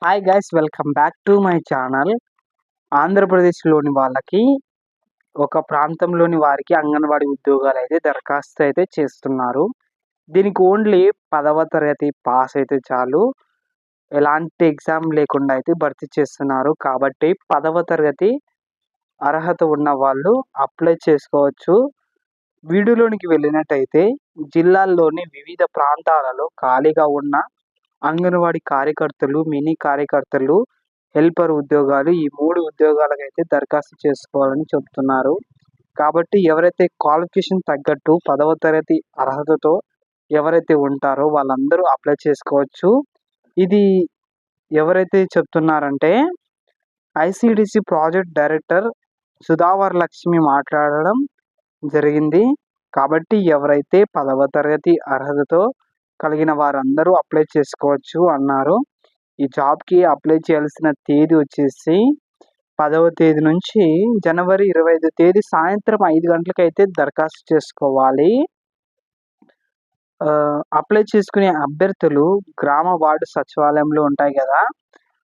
Hi guys, welcome back to my channel. ఆంధ్రప్రదేశ్లోని వాళ్ళకి ఒక ప్రాంతంలోని వారికి అంగన్వాడీ ఉద్యోగాలు అయితే దరఖాస్తు అయితే చేస్తున్నారు. దీనికి ఓన్లీ 10వ తరగతి పాస్ అయితే చాలు. ఎలాంటి ఎగ్జామ్ లేకుండా అయితే భర్తీ చేస్తున్నారు. కాబట్టి 10వ తరగతి అర్హత ఉన్న వాళ్ళు అప్లై చేసుకోవచ్చు. వీడియోలోనికి వెళ్ళినట్టయితే జిల్లాల్లోని వివిధ ప్రాంతాలలో ఖాళీగా ఉన్న అంగన్వాడీ కార్యకర్తలు, మినీ కార్యకర్తలు, హెల్పర్ ఉద్యోగాలు ఈ 3 ఉద్యోగాలకైతే దరఖాస్తు చేసుకోవాలని చెప్తున్నారు. కాబట్టి ఎవరైతే క్వాలిఫికేషన్ తగ్గట్టు 10వ తరగతి అర్హతతో ఎవరైతే ఉంటారో వాళ్ళందరూ అప్లై చేసుకోవచ్చు. ఇది ఎవరైతే చెప్తున్నారంటే ఐసీడీసీ ప్రాజెక్ట్ డైరెక్టర్ సుధావర్ లక్ష్మి మాట్లాడడం జరిగింది. కాబట్టి ఎవరైతే 10వ తరగతి అర్హతతో కలిగిన వారందరూ అప్లై చేసుకోవచ్చు అన్నారు. ఈ జాబ్‌కి అప్లై చేయాల్సిన తేదీ వచ్చేసి 10వ తేదీ నుంచి జనవరి 25 తేదీ సాయంత్రం 5 గంటలకైతే దరఖాస్తు చేసుకోవాలి. అప్లై చేసుకునే అభ్యర్థులు గ్రామ వార్డు సచివాలయంలో ఉంటాయి కదా,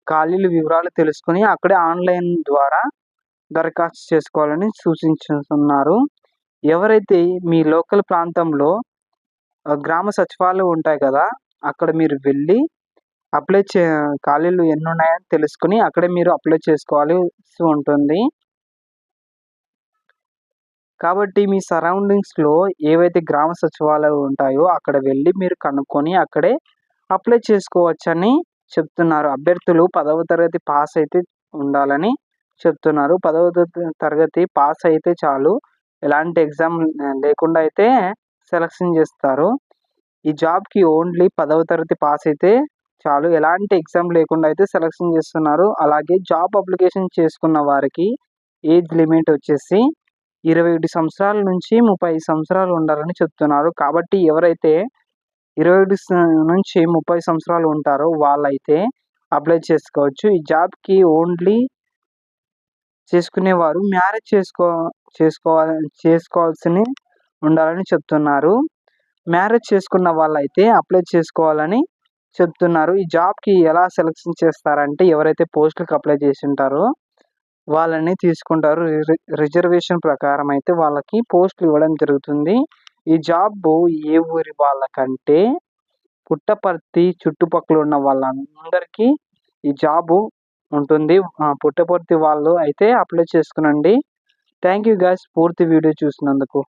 ఖాళీల వివరాలు తెలుసుకొని అక్కడే ఆన్లైన్ ద్వారా దరఖాస్తు చేసుకోవాలని సూచించుతున్నారు. ఎవరైతే మీ లోకల్ ప్రాంతంలో గ్రామ సచివాలయాలు ఉంటాయి కదా, అక్కడ మీరు వెళ్ళి అప్లై ఖాళీలు ఎన్నున్నాయని తెలుసుకొని అక్కడే మీరు అప్లై చేసుకోవాల్సి ఉంటుంది. కాబట్టి మీ సరౌండింగ్స్‌లో ఏవైతే గ్రామ సచివాలయాలు ఉంటాయో అక్కడ వెళ్ళి మీరు కనుక్కొని అక్కడే అప్లై చేసుకోవచ్చని చెప్తున్నారు. అభ్యర్థులు 10వ తరగతి పాస్ అయితే ఉండాలని చెప్తున్నారు. 10వ తరగతి పాస్ అయితే చాలు. ఎలాంటి ఎగ్జామ్ లేకుండా అయితే సెలక్షన్ చేస్తారు. ఈ జాబ్‌కి ఓన్లీ 10వ తరగతి పాస్ అయితే చాలు. ఎలాంటి ఎగ్జామ్ లేకుండా అయితే సెలక్షన్ చేస్తున్నారు. అలాగే జాబ్ అప్లికేషన్ చేసుకున్న వారికి ఏజ్ లిమిట్ వచ్చేసి 21 సంవత్సరాల నుంచి 30 సంవత్సరాలు ఉండాలని చెప్తున్నారు. కాబట్టి ఎవరైతే 21 నుంచి 30 సంవత్సరాలు ఉంటారో వాళ్ళైతే అప్లై చేసుకోవచ్చు. ఈ జాబ్‌కి ఓన్లీ చేసుకునేవారు మ్యారేజ్ చేసుకోవాల్సి ఉండాలని చెప్తున్నారు. మ్యారేజ్ చేసుకున్న వాళ్ళైతే అప్లై చేసుకోవాలని చెప్తున్నారు. ఈ జాబ్‌కి ఎలా సెలక్షన్ చేస్తారంటే ఎవరైతే పోస్టులకు అప్లై చేసి ఉంటారో వాళ్ళని తీసుకుంటారు. రిజర్వేషన్ ప్రకారం అయితే వాళ్ళకి పోస్టులు ఇవ్వడం జరుగుతుంది. ఈ జాబు ఏ ఊరి వాళ్ళకంటే పుట్టపర్తి చుట్టుపక్కల ఉన్న వాళ్ళందరికీ ఈ జాబు ఉంటుంది. పుట్టపర్తి వాళ్ళు అయితే అప్లై చేసుకునండి. థ్యాంక్ యూ గైస్ పూర్తి వీడియో చూసినందుకు.